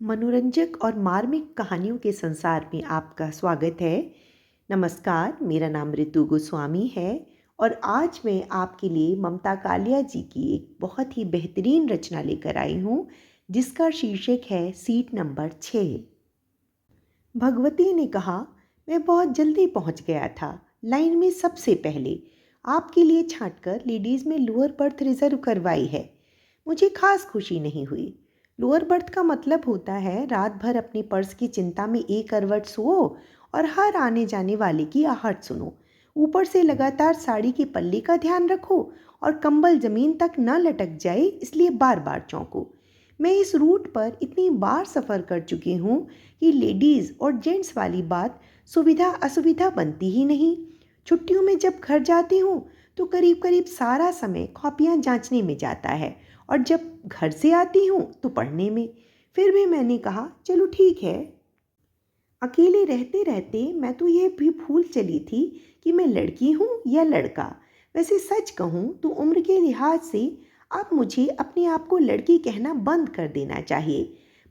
मनोरंजक और मार्मिक कहानियों के संसार में आपका स्वागत है। नमस्कार, मेरा नाम ऋतु गोस्वामी है और आज मैं आपके लिए ममता कालिया जी की एक बहुत ही बेहतरीन रचना लेकर आई हूँ, जिसका शीर्षक है सीट नंबर 6। भगवती ने कहा, मैं बहुत जल्दी पहुँच गया था, लाइन में सबसे पहले। आपके लिए छांटकर लेडीज़ में लोअर बर्थ रिजर्व करवाई है। मुझे खास खुशी नहीं हुई। लोअर बर्थ का मतलब होता है रात भर अपने पर्स की चिंता में एक करवट सोओ और हर आने जाने वाले की आहट सुनो। ऊपर से लगातार साड़ी के पल्ले का ध्यान रखो और कंबल जमीन तक न लटक जाए, इसलिए बार बार चौंको। मैं इस रूट पर इतनी बार सफ़र कर चुकी हूँ कि लेडीज़ और जेंट्स वाली बात सुविधा असुविधा बनती ही नहीं। छुट्टियों में जब घर जाती हूँ तो करीब करीब सारा समय कॉपियाँ जांचने में जाता है और जब घर से आती हूँ तो पढ़ने में। फिर भी मैंने कहा, चलो ठीक है। अकेले रहते रहते मैं तो ये भी भूल चली थी कि मैं लड़की हूँ या लड़का। वैसे सच कहूँ तो उम्र के लिहाज से अब मुझे अपने आप को लड़की कहना बंद कर देना चाहिए,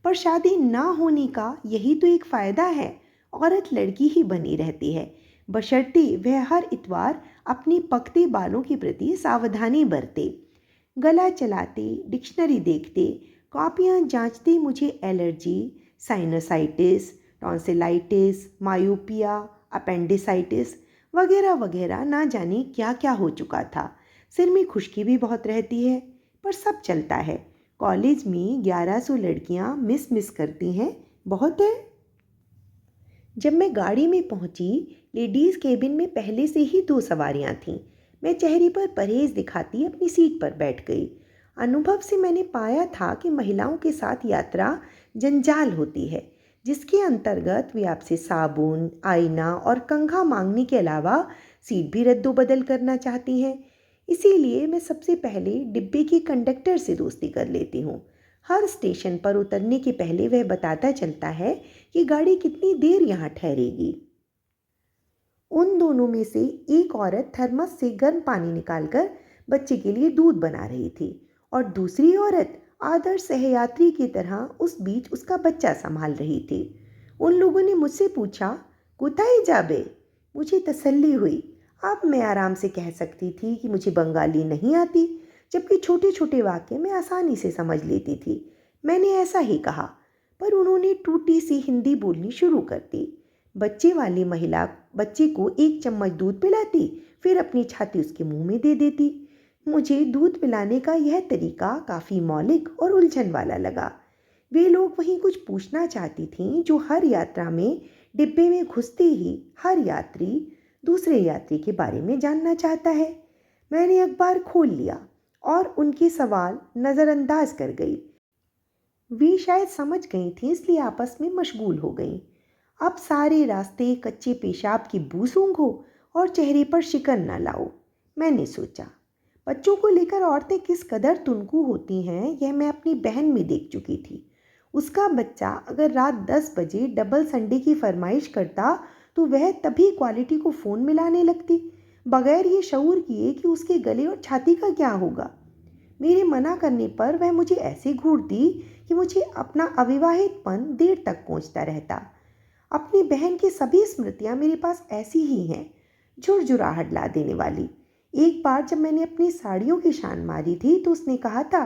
पर शादी ना होने का यही तो एक फ़ायदा है। औरत लड़की ही बनी रहती है, बशर्ते वह हर इतवार अपने पकते बालों के प्रति सावधानी बरते। गला चलाते, डिक्शनरी देखते, कॉपियाँ जांचते मुझे allergy, sinusitis, tonsillitis, myopia, appendicitis वगैरह वगैरह ना जाने क्या क्या हो चुका था। सिर में खुश्की भी बहुत रहती है, पर सब चलता है। कॉलेज में 1100 लड़कियां मिस करती हैं, बहुत है। जब मैं गाड़ी में पहुंची, लेडीज़ केबिन में पहले से ही 2 सवारियां थीं। मैं चेहरे पर परहेज दिखाती अपनी सीट पर बैठ गई। अनुभव से मैंने पाया था कि महिलाओं के साथ यात्रा जंजाल होती है, जिसके अंतर्गत वे आपसे साबुन, आईना और कंघा मांगने के अलावा सीट भी रद्दोबदल करना चाहती हैं। इसीलिए मैं सबसे पहले डिब्बे के कंडक्टर से दोस्ती कर लेती हूँ। हर स्टेशन पर उतरने के पहले वह बताता चलता है कि गाड़ी कितनी देर यहाँ ठहरेगी। उन दोनों में से एक औरत थर्मस से गर्म पानी निकालकर बच्चे के लिए दूध बना रही थी और दूसरी औरत आदर्श सहयात्री की तरह उस बीच उसका बच्चा संभाल रही थी। उन लोगों ने मुझसे पूछा, कुताई जाबे? मुझे तसल्ली हुई। अब मैं आराम से कह सकती थी कि मुझे बंगाली नहीं आती, जबकि छोटे छोटे वाक्य मैं आसानी से समझ लेती थी। मैंने ऐसा ही कहा, पर उन्होंने टूटी सी हिंदी बोलनी शुरू कर दी। बच्चे वाली महिला बच्चे को एक चम्मच दूध पिलाती, फिर अपनी छाती उसके मुंह में दे देती। मुझे दूध पिलाने का यह तरीका काफ़ी मौलिक और उलझन वाला लगा। वे लोग वहीं कुछ पूछना चाहती थीं जो हर यात्रा में डिब्बे में घुसते ही हर यात्री दूसरे यात्री के बारे में जानना चाहता है। मैंने अखबार खोल लिया और उनके सवाल नज़रअंदाज कर गई। वे शायद समझ गई थीं, इसलिए आपस में मशगूल हो गईं। अब सारे रास्ते कच्चे पेशाब की बू सूंघो और चेहरे पर शिकन न लाओ, मैंने सोचा। बच्चों को लेकर औरतें किस कदर तुनकू होती हैं, यह मैं अपनी बहन में देख चुकी थी। उसका बच्चा अगर रात 10 बजे डबल संडे की फरमाइश करता तो वह तभी क्वालिटी को फ़ोन मिलाने लगती, बगैर ये शऊर किए कि उसके गले और छाती का क्या होगा। मेरे मना करने पर वह मुझे ऐसे घूरती कि मुझे अपना अविवाहितपन देर तक कोंचता रहता। अपनी बहन की सभी स्मृतियां मेरे पास ऐसी ही हैं, झुरझुराहट ला देने वाली। एक बार जब मैंने अपनी साड़ियों की शान मारी थी तो उसने कहा था,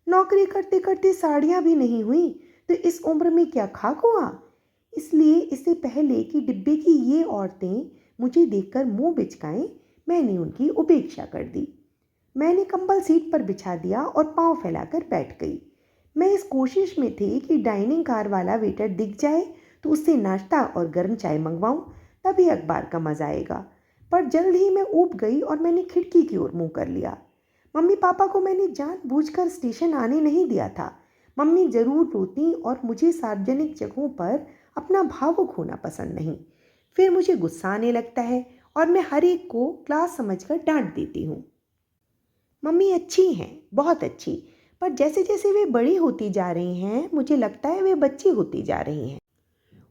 नौकरी करते करते साड़ियां भी नहीं हुई तो इस उम्र में क्या खाक हुआ। इसलिए इससे पहले कि डिब्बे की ये औरतें मुझे देखकर मुंह बिचकाएं, मैंने उनकी उपेक्षा कर दी। मैंने कंबल सीट पर बिछा दिया और पांव फैलाकर बैठ गई। मैं इस कोशिश में थी कि डाइनिंग कार वाला वेटर दिख जाए तो उससे नाश्ता और गर्म चाय मंगवाऊं, तभी अखबार का मजा आएगा। पर जल्द ही मैं ऊब गई और मैंने खिड़की की ओर मुंह कर लिया। मम्मी पापा को मैंने जानबूझकर स्टेशन आने नहीं दिया था। मम्मी जरूर रोती और मुझे सार्वजनिक जगहों पर अपना भावुक होना पसंद नहीं। फिर मुझे गुस्सा आने लगता है और मैं हर एक को क्लास समझकर डांट देती हूँ। मम्मी अच्छी हैं, बहुत अच्छी, पर जैसे जैसे वे बड़ी होती जा रही हैं मुझे लगता है वे बच्ची होती जा रही हैं।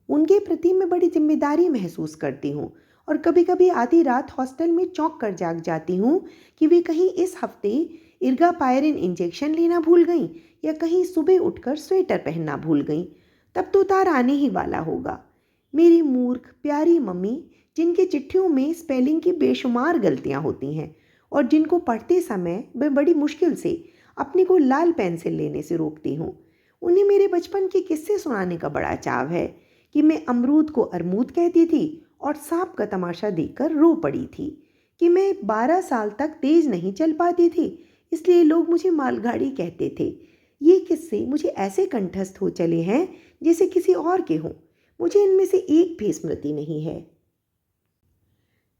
उनके प्रति मैं बड़ी जिम्मेदारी महसूस करती हूँ और कभी कभी आधी रात हॉस्टल में चौंक कर जाग जाती हूँ कि वे कहीं इस हफ्ते इर्गापायरिन इंजेक्शन लेना भूल गईं या कहीं सुबह उठकर स्वेटर पहनना भूल गईं, तब तो उतार आने ही वाला होगा। मेरी मूर्ख प्यारी मम्मी, जिनकी चिट्ठियों में स्पेलिंग की बेशुमार गलतियां होती हैं और जिनको पढ़ते समय मैं बड़ी मुश्किल से अपने को लाल पेंसिल लेने से रोकती हूँ, उन्हें मेरे बचपन के किस्से सुनाने का बड़ा चाव है कि मैं अमरूद को अरमूद कहती थी और सांप का तमाशा देखकर रो पड़ी थी, कि मैं 12 साल तक तेज नहीं चल पाती थी, इसलिए लोग मुझे मालगाड़ी कहते थे। ये किस्से मुझे ऐसे कंठस्थ हो चले हैं जैसे किसी और के हों। मुझे इनमें से एक भी स्मृति नहीं है।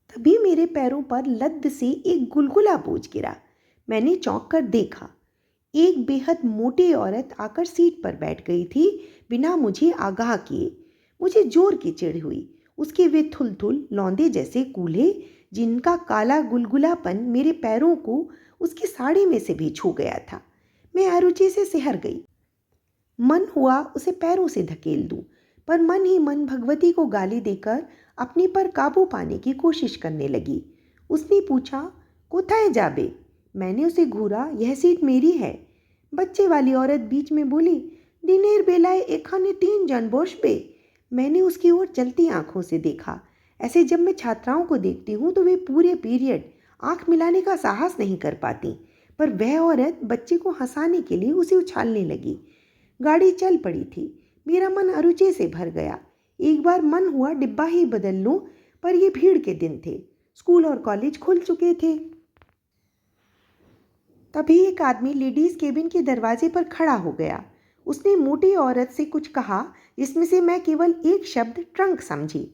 तभी मेरे पैरों पर लद्द से एक गुलगुला बोझ गिरा। मैंने चौंक कर देखा। एक बेहद मोटी औरत आकर सीट पर बैठ गई थी, बिना मुझे आगाह किए। मुझे जोर की चिढ़ हुई। उसके वे थुल-थुल लौंदे जैसे कूल्हे, जिनका काला गुलगुलापन मेरे पैरों को उसकी साड़ी में से भी छू गया था। मैं अरुचि से सिहर गई। मन हुआ उसे पैरों से धकेल दूं, पर मन ही मन भगवती को गाली देकर अपने पर काबू पाने की कोशिश करने लगी। उसने पूछा, कोথায় जाबे? मैंने उसे घूरा, यह सीट मेरी है। बच्चे वाली औरत बीच में बोली, दिनेर बेलाए एखाने 3 जन बसबे। मैंने उसकी ओर जलती आंखों से देखा। ऐसे जब मैं छात्राओं को देखती हूँ तो वे पूरे पीरियड आंख मिलाने का साहस नहीं कर पाती, पर वह औरत बच्चे को हंसाने के लिए उसे उछालने लगी। गाड़ी चल पड़ी थी। मेरा मन अरुचि से भर गया। एक बार मन हुआ डिब्बा ही बदल लूं, पर ये भीड़ के दिन थे। स्कूल और कॉलेज खुल चुके थे। तभी एक आदमी लेडीज केबिन के दरवाजे पर खड़ा हो गया। उसने मोटी औरत से कुछ कहा, जिसमें से मैं केवल एक शब्द ट्रंक समझी।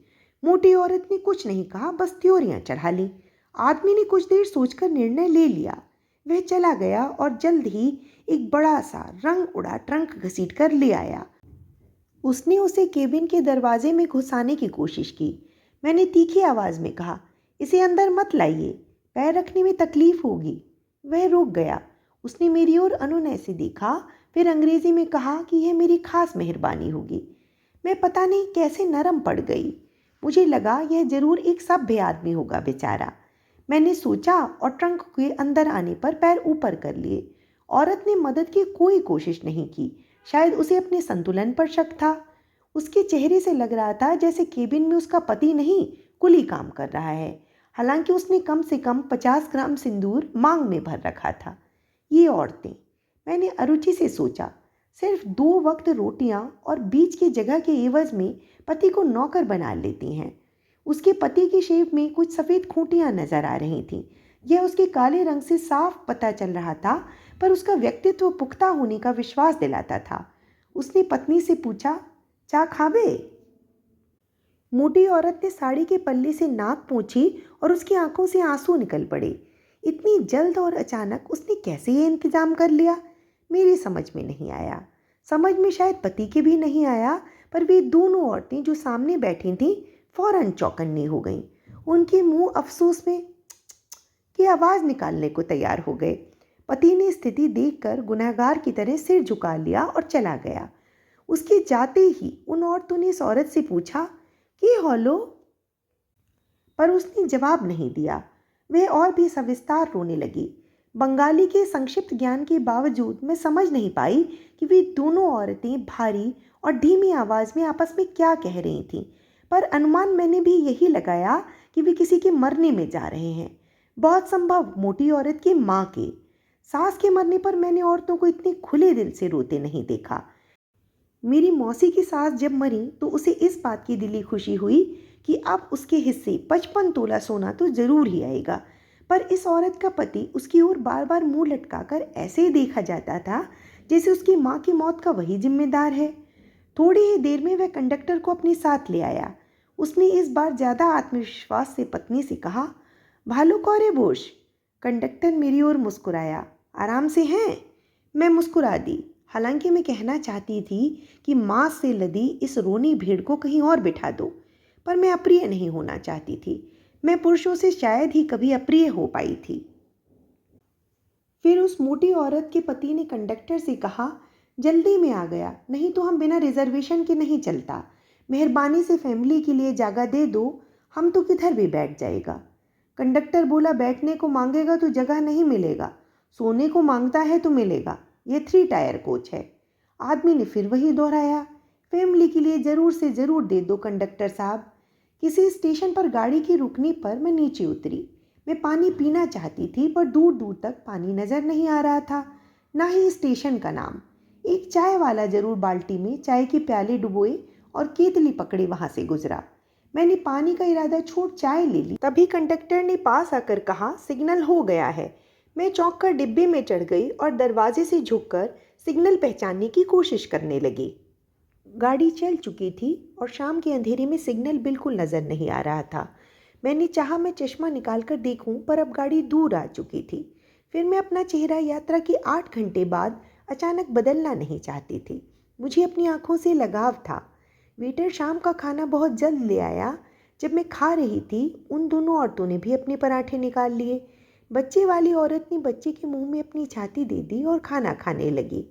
मोटी औरत ने कुछ नहीं कहा, बस त्योरियां चढ़ा ली। आदमी ने कुछ देर सोचकर निर्णय ले लिया। वह चला गया और जल्द ही एक बड़ा सा रंग उड़ा ट्रंक घसीट कर ले आया। उसने उसे केबिन के दरवाजे में घुसाने की कोशिश की। मैंने तीखी आवाज़ में कहा, इसे अंदर मत लाइए, पैर रखने में तकलीफ होगी। वह रुक गया। उसने मेरी ओर अनुनय से देखा, फिर अंग्रेजी में कहा कि यह मेरी खास मेहरबानी होगी। मैं पता नहीं कैसे नरम पड़ गई। मुझे लगा यह जरूर एक सभ्य आदमी होगा बेचारा। मैंने सोचा और ट्रंक के अंदर आने पर पैर ऊपर कर लिए। औरत ने मदद की कोई कोशिश नहीं की। शायद उसे अपने संतुलन पर शक था। उसके चेहरे से लग रहा था जैसे केबिन में उसका पति नहीं, कुली काम कर रहा है। हालांकि उसने कम से कम 50 ग्राम सिंदूर मांग में भर रखा था। ये औरतें, मैंने अरुचि से सोचा, सिर्फ 2 वक्त रोटियां और बीच की जगह के एवज में पति को नौकर बना लेती हैं। उसके पति की शेव में कुछ सफ़ेद खूंटियां नजर आ रही थीं। यह उसके काले रंग से साफ पता चल रहा था, पर उसका व्यक्तित्व पुख्ता होने का विश्वास दिलाता था। उसने पत्नी से पूछा, चा खाबे? मोटी औरत ने साड़ी के पल्ले से नाक पोंछी और उसकी आंखों से आंसू निकल पड़े। इतनी जल्द और अचानक उसने कैसे ये इंतजाम कर लिया, मेरी समझ में नहीं आया। समझ में शायद पति के भी नहीं आया, पर वे दोनों औरतें जो सामने बैठी थीं फौरन चौकन्नी हो गईं। उनके मुंह अफसोस में की आवाज़ निकालने को तैयार हो गए। पति ने स्थिति देखकर गुनहगार की तरह सिर झुका लिया और चला गया। उसके जाते ही उन औरतों ने इस औरत से पूछा कि हॉलो, पर उसने जवाब नहीं दिया। वह और भी सविस्तार रोने लगी। बंगाली के संक्षिप्त ज्ञान के बावजूद मैं समझ नहीं पाई कि वे दोनों औरतें भारी और धीमी आवाज़ में आपस में क्या कह रही थीं, पर अनुमान मैंने भी यही लगाया कि वे किसी के मरने में जा रहे हैं। बहुत संभव मोटी औरत की माँ के। सास के मरने पर मैंने औरतों को इतने खुले दिल से रोते नहीं देखा। मेरी मौसी की सास जब मरी तो उसे इस बात की दिली खुशी हुई कि अब उसके हिस्से 55 तोला सोना तो जरूर ही आएगा, पर इस औरत का पति उसकी ओर बार बार मुंह लटकाकर ऐसे ही देखा जाता था जैसे उसकी माँ की मौत का वही जिम्मेदार है। थोड़ी ही देर में वह कंडक्टर को अपने साथ ले आया। उसने इस बार ज़्यादा आत्मविश्वास से पत्नी से कहा, भालू कौरे बोश। कंडक्टर मेरी ओर मुस्कुराया, आराम से हैं? मैं मुस्कुरा दी। हालांकि मैं कहना चाहती थी कि मांस से लदी इस रोनी भीड़ को कहीं और बिठा दो, पर मैं अप्रिय नहीं होना चाहती थी। मैं पुरुषों से शायद ही कभी अप्रिय हो पाई थी। फिर उस मोटी औरत के पति ने कंडक्टर से कहा, जल्दी में आ गया, नहीं तो हम बिना रिजर्वेशन के नहीं चलता। मेहरबानी से फैमिली के लिए जगह दे दो, हम तो किधर भी बैठ जाएगा। कंडक्टर बोला, बैठने को मांगेगा तो जगह नहीं मिलेगा, सोने को मांगता है तो मिलेगा। ये 3 टायर कोच है। आदमी ने फिर वही दोहराया, फैमिली के लिए ज़रूर से ज़रूर दे दो कंडक्टर साहब। किसी स्टेशन पर गाड़ी के रुकने पर मैं नीचे उतरी। मैं पानी पीना चाहती थी पर दूर दूर तक पानी नज़र नहीं आ रहा था, ना ही स्टेशन का नाम। एक चाय वाला जरूर बाल्टी में चाय के प्याले डुबोए और केतली पकड़े वहां से गुजरा। मैंने पानी का इरादा छोड़ चाय ले ली, तभी कंडक्टर ने पास आकर कहा, सिग्नल हो गया है। मैं चौंक कर डिब्बे में चढ़ गई और दरवाजे से झुककर सिग्नल पहचानने की कोशिश करने लगी। गाड़ी चल चुकी थी और शाम के अंधेरे में सिग्नल बिल्कुल नज़र नहीं आ रहा था। मैंने चाहा मैं चश्मा निकाल कर देखूं, पर अब गाड़ी दूर आ चुकी थी। फिर मैं अपना चेहरा यात्रा के 8 घंटे बाद अचानक बदलना नहीं चाहती थी। मुझे अपनी आंखों से लगाव था। वेटर शाम का खाना बहुत जल्द ले आया। जब मैं खा रही थी, उन दोनों औरतों ने भी अपने पराठे निकाल लिए। बच्चे वाली औरत ने बच्चे के मुंह में अपनी छाती दे दी और खाना खाने लगी।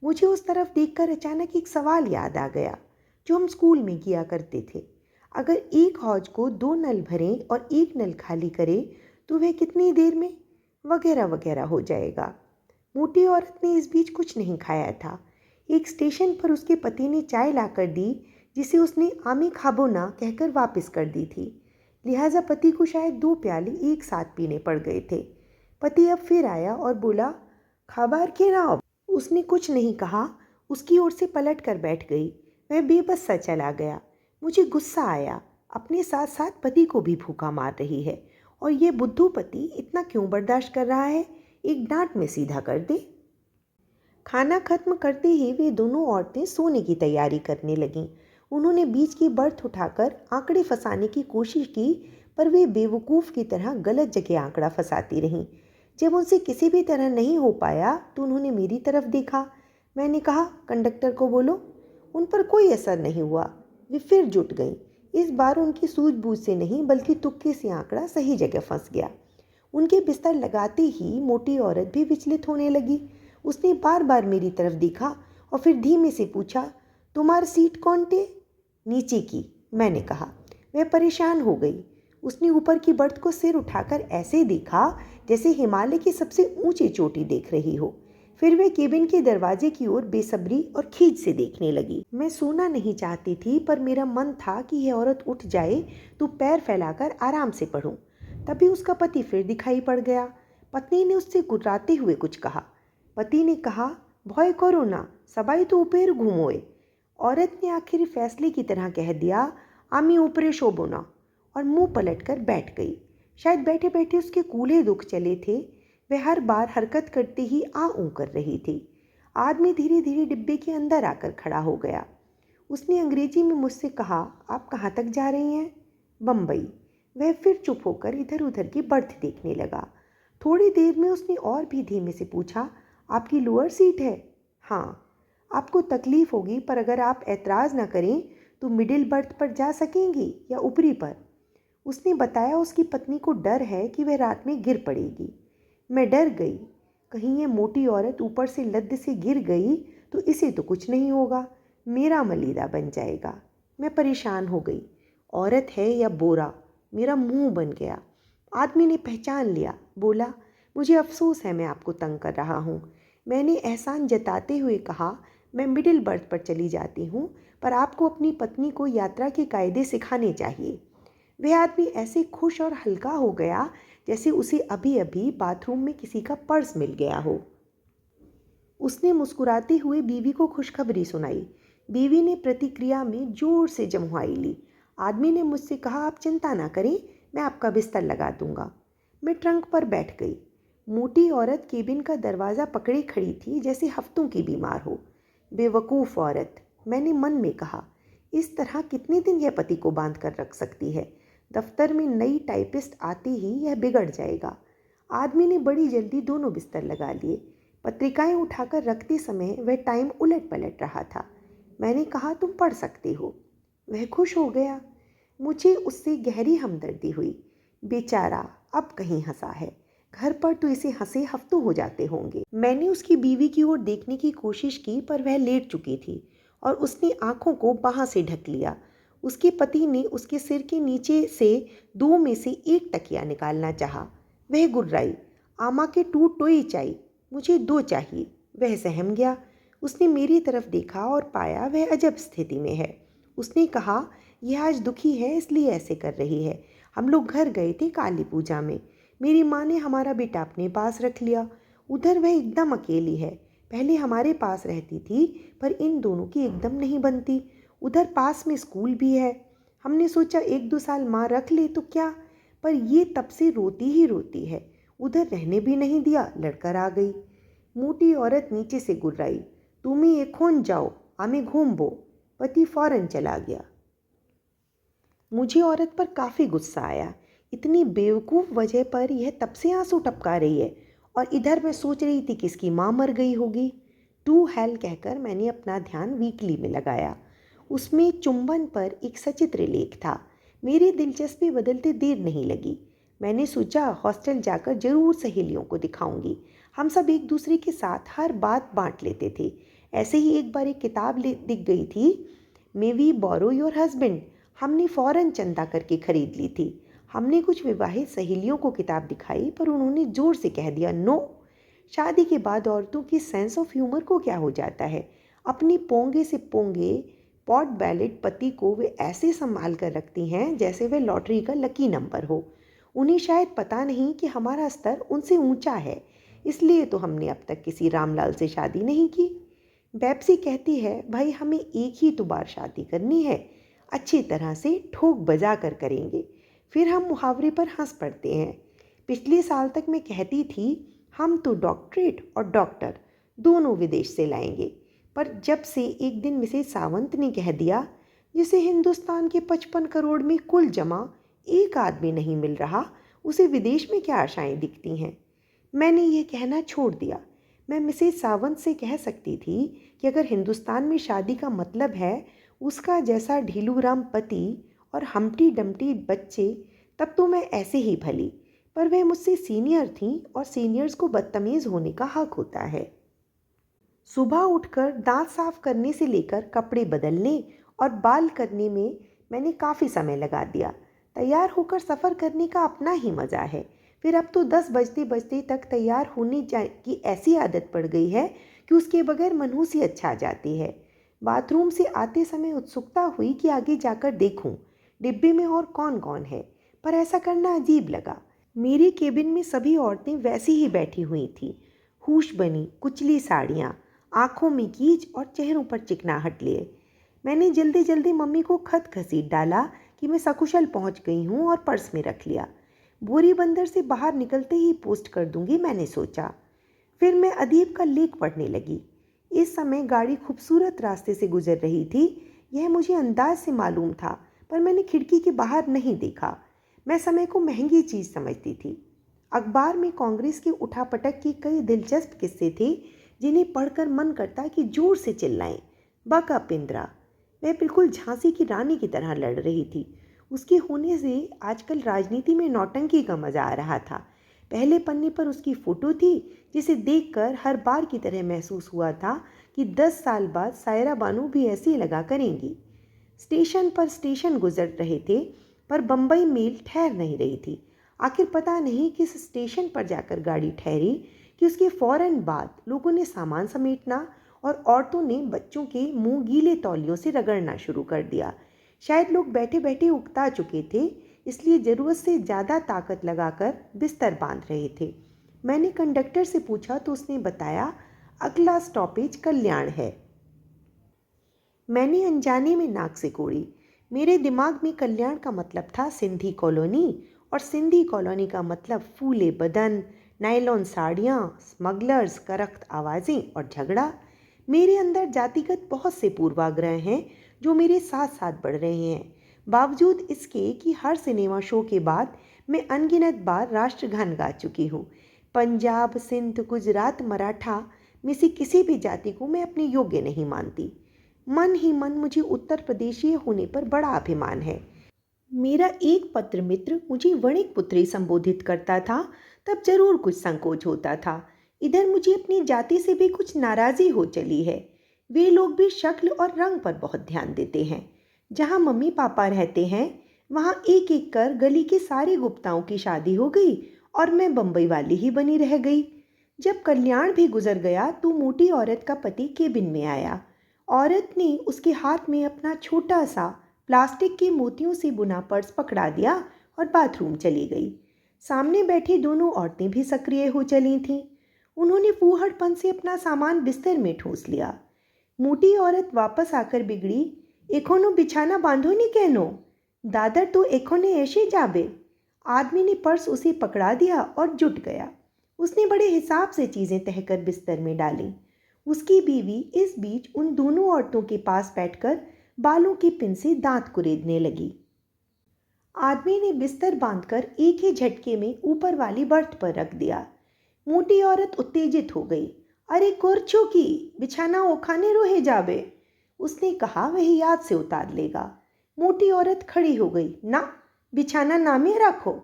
मुझे उस तरफ देखकर अचानक एक सवाल याद आ गया जो हम स्कूल में किया करते थे। अगर एक हौज को 2 नल भरें और एक नल खाली करे तो वह कितनी देर में वगैरह वगैरह हो जाएगा। मोटी औरत ने इस बीच कुछ नहीं खाया था। एक स्टेशन पर उसके पति ने चाय लाकर दी जिसे उसने आमी खाबो ना कहकर वापस कर दी थी। लिहाजा पति को शायद 2 प्याले एक साथ पीने पड़ गए थे। पति अब फिर आया और बोला, खाबार के ना। उसने कुछ नहीं कहा, उसकी ओर से पलट कर बैठ गई। मैं बेबस सा चला गया। मुझे गुस्सा आया, अपने साथ साथ पति को भी भूखा मार रही है और ये बुद्धू पति इतना क्यों बर्दाश्त कर रहा है। एक डांट में सीधा कर दे। खाना खत्म करते ही वे दोनों औरतें सोने की तैयारी करने लगीं। उन्होंने बीच की बर्थ उठाकर आंकड़े फंसाने की कोशिश की, पर वे बेवकूफ़ की तरह गलत जगह आंकड़ा फंसाती रहीं। जब उनसे किसी भी तरह नहीं हो पाया तो उन्होंने मेरी तरफ देखा। मैंने कहा, कंडक्टर को बोलो। उन पर कोई असर नहीं हुआ। वे फिर जुट गईं। इस बार उनकी सूझबूझ से नहीं बल्कि तुक्के से आंकड़ा सही जगह फंस गया। उनके बिस्तर लगाते ही मोटी औरत भी विचलित होने लगी। उसने बार बार मेरी तरफ देखा और फिर धीमे से पूछा, तुम्हारी सीट कौन थे? नीचे की, मैंने कहा। वह परेशान हो गई। उसने ऊपर की बर्थ को सिर उठाकर ऐसे देखा जैसे हिमालय की सबसे ऊंची चोटी देख रही हो। फिर वह केबिन के दरवाजे की ओर बेसब्री और खींच से देखने लगी। मैं सोना नहीं चाहती थी, पर मेरा मन था कि यह औरत उठ जाए तो पैर फैलाकर आराम से पढूं। तभी उसका पति फिर दिखाई पड़ गया। पत्नी ने उससे गुर्राते हुए कुछ कहा। पति ने कहा, भय करो ना, सबाई तो ऊपर घूमोए। औरत ने आखिर फैसले की तरह कह दिया, आमी ऊपरे शोबो ना, और मुंह पलटकर बैठ गई। शायद बैठे बैठे उसके कूल्हे दुख चले थे। वह हर बार हरकत करते ही आ ऊ कर रही थी। आदमी धीरे धीरे डिब्बे के अंदर आकर खड़ा हो गया। उसने अंग्रेजी में मुझसे कहा, आप कहाँ तक जा रही हैं? बम्बई। वह फिर चुप होकर इधर उधर की बर्थ देखने लगा। थोड़ी देर में उसने और भी धीमे से पूछा, आपकी लोअर सीट है? हाँ। आपको तकलीफ होगी, पर अगर आप ऐतराज़ ना करें तो मिडिल बर्थ पर जा सकेंगी या ऊपरी पर? उसने बताया उसकी पत्नी को डर है कि वह रात में गिर पड़ेगी। मैं डर गई, कहीं ये मोटी औरत ऊपर से लद्द से गिर गई तो इसे तो कुछ नहीं होगा, मेरा मलीदा बन जाएगा। मैं परेशान हो गई। औरत है या बोरा, मेरा मुंह बन गया। आदमी ने पहचान लिया, बोला, मुझे अफसोस है मैं आपको तंग कर रहा हूँ। मैंने एहसान जताते हुए कहा, मैं मिडिल बर्थ पर चली जाती हूँ, पर आपको अपनी पत्नी को यात्रा के कायदे सिखाने चाहिए। वह आदमी ऐसे खुश और हल्का हो गया जैसे उसे अभी अभी बाथरूम में किसी का पर्स मिल गया हो। उसने मुस्कुराते हुए बीवी को खुशखबरी सुनाई। बीवी ने प्रतिक्रिया में जोर से जम्हाई ली। आदमी ने मुझसे कहा, आप चिंता ना करें, मैं आपका बिस्तर लगा दूंगा। मैं ट्रंक पर बैठ गई। मोटी औरत केबिन का दरवाज़ा पकड़े खड़ी थी जैसे हफ्तों की बीमार हो। बेवकूफ़ औरत, मैंने मन में कहा। इस तरह कितने दिन यह पति को बांध कर रख सकती है। दफ्तर में नई टाइपिस्ट आते ही यह बिगड़ जाएगा। आदमी ने बड़ी जल्दी दोनों बिस्तर लगा लिए। पत्रिकाएं उठाकर रखते समय वह टाइम उलट पलट रहा था। मैंने कहा, तुम पढ़ सकते हो। वह खुश हो गया। मुझे उससे गहरी हमदर्दी हुई। बेचारा अब कहीं हंसा है, घर पर तो इसे हंसे हफ्तों हो जाते होंगे। मैंने उसकी बीवी की ओर देखने की कोशिश की, पर वह लेट चुकी थी और उसने आंखों को बाहां से ढक लिया। उसके पति ने उसके सिर के नीचे से 2 में से एक तकिया निकालना चाहा। वह गुर्राई, आमा के टू टोई चाहिए, मुझे 2 चाहिए। वह सहम गया। उसने मेरी तरफ देखा और पाया वह अजब स्थिति में है। उसने कहा, यह आज दुखी है इसलिए ऐसे कर रही है। हम लोग घर गए थे काली पूजा में। मेरी माँ ने हमारा बेटा अपने पास रख लिया। उधर वह एकदम अकेली है। पहले हमारे पास रहती थी, पर इन दोनों की एकदम नहीं बनती। उधर पास में स्कूल भी है। हमने सोचा 1-2 साल माँ रख ले तो क्या, पर ये तब से रोती ही रोती है। उधर रहने भी नहीं दिया, लड़कर आ गई। मोटी औरत नीचे से गुर्राई, तुम ही एखोन जाओ, आमे घूमबो। पति फौरन चला गया। मुझे औरत पर काफ़ी गुस्सा आया। इतनी बेवकूफ़ वजह पर यह तब से आंसू टपका रही है, और इधर मैं सोच रही थी कि इसकी माँ मर गई होगी। टू हेल कहकर मैंने अपना ध्यान वीकली में लगाया। उसमें चुंबन पर एक सचित्र लेख था। मेरी दिलचस्पी बदलते देर नहीं लगी। मैंने सोचा हॉस्टल जाकर जरूर सहेलियों को दिखाऊंगी। हम सब एक दूसरे के साथ हर बात बांट लेते थे। ऐसे ही एक बार एक किताब दिख गई थी, may we borrow your husband. हमने फ़ौरन चंदा करके खरीद ली थी। हमने कुछ विवाहित सहेलियों को किताब दिखाई, पर उन्होंने ज़ोर से कह दिया, नो। शादी के बाद औरतों की सेंस ऑफ ह्यूमर को क्या हो जाता है। अपनी पोंगे से पोंगे पॉट बैलेट पति को वे ऐसे संभाल कर रखती हैं जैसे वे लॉटरी का लकी नंबर हो। उन्हें शायद पता नहीं कि हमारा स्तर उनसे ऊंचा है, इसलिए तो हमने अब तक किसी रामलाल से शादी नहीं की। बेप्सी कहती है, भाई हमें एक ही तो बार शादी करनी है, अच्छी तरह से ठोक बजा कर करेंगे। फिर हम मुहावरे पर हंस पड़ते हैं। पिछले साल तक मैं कहती थी, हम तो डॉक्टरेट और डॉक्टर दोनों विदेश से लाएंगे, पर जब से एक दिन मिसेस सावंत ने कह दिया, जिसे हिंदुस्तान के 55 करोड़ में कुल जमा एक आदमी नहीं मिल रहा, उसे विदेश में क्या आशाएं दिखती हैं, मैंने ये कहना छोड़ दिया। मैं मिसेस सावंत से कह सकती थी कि अगर हिंदुस्तान में शादी का मतलब है उसका जैसा ढीलूराम पति और हम्टी डम्टी बच्चे, तब तो मैं ऐसे ही भली। पर वह मुझसे सीनियर थीं और सीनियर्स को बदतमीज़ होने का हक होता है। सुबह उठकर दांत साफ करने से लेकर कपड़े बदलने और बाल करने में मैंने काफ़ी समय लगा दिया। तैयार होकर सफ़र करने का अपना ही मज़ा है। फिर अब तो 10 बजते बजते तक तैयार होने की ऐसी आदत पड़ गई है कि उसके बगैर मनहूसियत छा जाती है। बाथरूम से आते समय उत्सुकता हुई कि आगे जाकर देखूं डिब्बे में और कौन कौन है, पर ऐसा करना अजीब लगा। मेरे केबिन में सभी औरतें वैसी ही बैठी हुई थीं, हूश बनी कुचली साड़ियाँ, आँखों में कीच और चेहरों पर चिकनाहट लिए। मैंने जल्दी जल्दी मम्मी को खत घसीट डाला कि मैं सकुशल पहुँच गई हूँ और पर्स में रख लिया। बोरी बंदर से बाहर निकलते ही पोस्ट कर दूंगी, मैंने सोचा। फिर मैं अदीब का लेख पढ़ने लगी। इस समय गाड़ी खूबसूरत रास्ते से गुजर रही थी, यह मुझे अंदाज से मालूम था, पर मैंने खिड़की के बाहर नहीं देखा। मैं समय को महंगी चीज़ समझती थी। अखबार में कांग्रेस की उठापटक की कई दिलचस्प किस्से थे, जिन्हें पढ़कर मन करता कि जोर से चिल्लाएं, बका पिंद्रा। वह बिल्कुल झांसी की रानी की तरह लड़ रही थी। उसके होने से आजकल राजनीति में नौटंकी का मज़ा आ रहा था। पहले पन्ने पर उसकी फ़ोटो थी, जिसे देखकर हर बार की तरह महसूस हुआ था कि 10 साल बाद सायरा बानू भी ऐसी लगा करेंगी। स्टेशन पर स्टेशन गुजर रहे थे, पर बम्बई मेल ठहर नहीं रही थी। आखिर पता नहीं किस स्टेशन पर जाकर गाड़ी ठहरी कि उसके फ़ौरन बाद लोगों ने सामान समेटना और औरतों ने बच्चों के मुंह गीले तौलियों से रगड़ना शुरू कर दिया। शायद लोग बैठे बैठे उकता चुके थे, इसलिए ज़रूरत से ज़्यादा ताकत लगाकर बिस्तर बांध रहे थे। मैंने कंडक्टर से पूछा तो उसने बताया, अगला स्टॉपेज कल्याण है। मैंने अनजाने में नाक से कोड़ी। मेरे दिमाग में कल्याण का मतलब था सिंधी कॉलोनी, और सिंधी कॉलोनी का मतलब फूले बदन, नायलॉन साड़ियाँ, स्मगलर्स, करख्त आवाज़ें और झगड़ा। मेरे अंदर जातिगत बहुत से पूर्वाग्रह हैं जो मेरे साथ साथ बढ़ रहे हैं, बावजूद इसके कि हर सिनेमा शो के बाद मैं अनगिनत बार राष्ट्रगान गा चुकी हूँ। पंजाब, सिंध, गुजरात, मराठा में से किसी भी जाति को मैं अपने योग्य नहीं मानती। मन ही मन मुझे उत्तर प्रदेशीय होने पर बड़ा अभिमान है। मेरा एक पत्र मित्र मुझे वणिक पुत्री संबोधित करता था, तब जरूर कुछ संकोच होता था। इधर मुझे अपनी जाति से भी कुछ नाराज़ी हो चली है। वे लोग भी शक्ल और रंग पर बहुत ध्यान देते हैं। जहाँ मम्मी पापा रहते हैं वहाँ एक एक कर गली के सारे गुप्ताओं की शादी हो गई और मैं बम्बई वाली ही बनी रह गई। जब कल्याण भी गुजर गया तो मोटी औरत का पति केबिन में आया। औरत ने उसके हाथ में अपना छोटा सा प्लास्टिक के मोतियों से बुना पर्स पकड़ा दिया और बाथरूम चली गई। सामने बैठी दोनों औरतें भी सक्रिय हो चली थीं। उन्होंने फूहड़पन से अपना सामान बिस्तर में ठूंस लिया। मोटी औरत वापस आकर बिगड़ी, एखोनो बिछाना बांधो नहीं कहनो, दादर तो एखोने ऐसे जाबे। आदमी ने पर्स उसे पकड़ा दिया और जुट गया। उसने बड़े हिसाब से चीज़ें तहकर बिस्तर में डाली। उसकी बीवी इस बीच उन दोनों औरतों के पास बैठकर बालों की पिन से दांत कुरेदने लगी। आदमी ने बिस्तर बांधकर एक ही झटके में ऊपर वाली बर्थ पर रख दिया। मोटी औरत उत्तेजित हो गई। अरे कोरछो की बिछाना ओखाने रोहे जाबे, उसने कहा वही याद से उतार लेगा। मोटी औरत खड़ी हो गई। ना, बिछाना नामे रखो।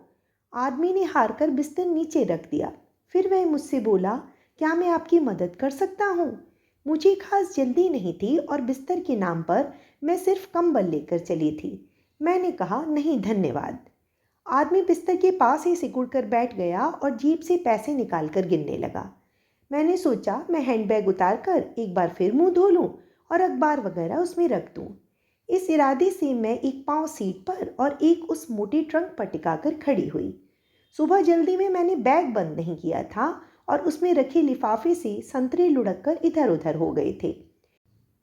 आदमी ने हार कर बिस्तर नीचे रख दिया। फिर वह मुझसे बोला, क्या मैं आपकी मदद कर सकता हूँ? मुझे खास जल्दी नहीं थी और बिस्तर के नाम पर मैं सिर्फ कंबल लेकर चली थी। मैंने कहा, नहीं धन्यवाद। आदमी बिस्तर के पास ही सिकुड़कर बैठ गया और जेब से पैसे निकालकर गिनने लगा। मैंने सोचा मैं हैंडबैग उतार कर एक बार फिर मुंह धो लूँ और अखबार वगैरह उसमें रख दूँ। इस इरादे से मैं एक पाँव सीट पर और एक उस मोटी ट्रंक पर टिकाकर खड़ी हुई। सुबह जल्दी में मैंने बैग बंद नहीं किया था और उसमें रखे लिफाफे से संतरे लुढ़क कर इधर उधर हो गए थे।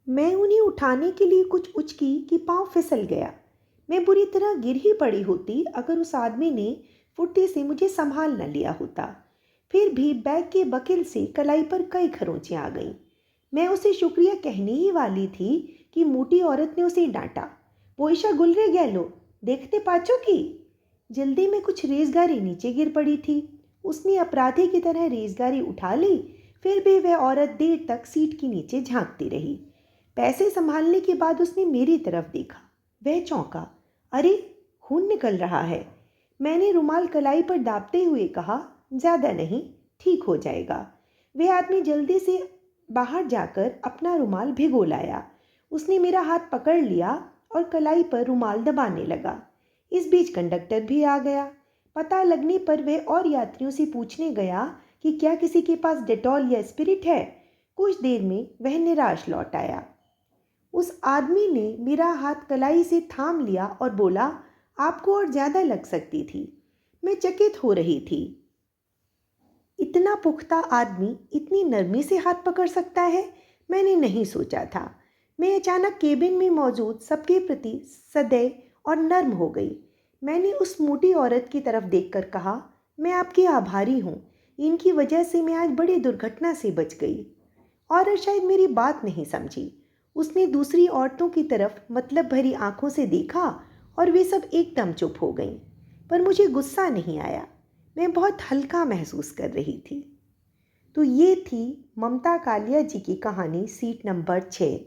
मैं उन्हें उठाने के लिए कुछ उचकी कि पाँव फिसल गया। मैं बुरी तरह गिर ही पड़ी होती अगर उस आदमी ने फुर्ती से मुझे संभाल न लिया होता। फिर भी बैग के बकिल से कलाई पर कई खरोंचें आ गईं। मैं उसे शुक्रिया कहने ही वाली थी कि मोटी औरत ने उसे डांटा। पोइशा गुलरे गैलो, देखते पाचो की। जल्दी में कुछ रेजगारी नीचे गिर पड़ी थी। उसने अपराधी की तरह रेजगारी उठा ली। फिर भी वह औरत देर तक सीट के नीचे झांकती रही। पैसे संभालने के बाद उसने मेरी तरफ देखा। वह चौंका। अरे, खून निकल रहा है। मैंने रुमाल कलाई पर दाबते हुए कहा, ज़्यादा नहीं, ठीक हो जाएगा। वह आदमी जल्दी से बाहर जाकर अपना रुमाल भिगो लाया। उसने मेरा हाथ पकड़ लिया और कलाई पर रुमाल दबाने लगा। इस बीच कंडक्टर भी आ गया। पता लगने पर वह और यात्रियों से पूछने गया कि क्या किसी के पास डेटॉल या स्पिरिट है। कुछ देर में वह निराश लौट आया। उस आदमी ने मेरा हाथ कलाई से थाम लिया और बोला, आपको और ज़्यादा लग सकती थी। मैं चकित हो रही थी। इतना पुख्ता आदमी इतनी नरमी से हाथ पकड़ सकता है, मैंने नहीं सोचा था। मैं अचानक केबिन में मौजूद सबके प्रति सदैव और नर्म हो गई। मैंने उस मोटी औरत की तरफ देखकर कहा, मैं आपकी आभारी हूँ। इनकी वजह से मैं आज बड़ी दुर्घटना से बच गई। औरत शायद मेरी बात नहीं समझी। उसने दूसरी औरतों की तरफ मतलब भरी आंखों से देखा और वे सब एकदम चुप हो गईं। पर मुझे गुस्सा नहीं आया। मैं बहुत हल्का महसूस कर रही थी। तो ये थी ममता कालिया जी की कहानी सीट नंबर 6।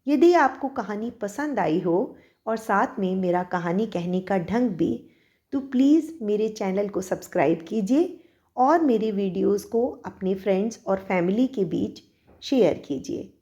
यदि आपको कहानी पसंद आई हो और साथ में मेरा कहानी कहने का ढंग भी, तो प्लीज़ मेरे चैनल को सब्सक्राइब कीजिए और मेरे वीडियोस को अपने फ्रेंड्स और फैमिली के बीच शेयर कीजिए।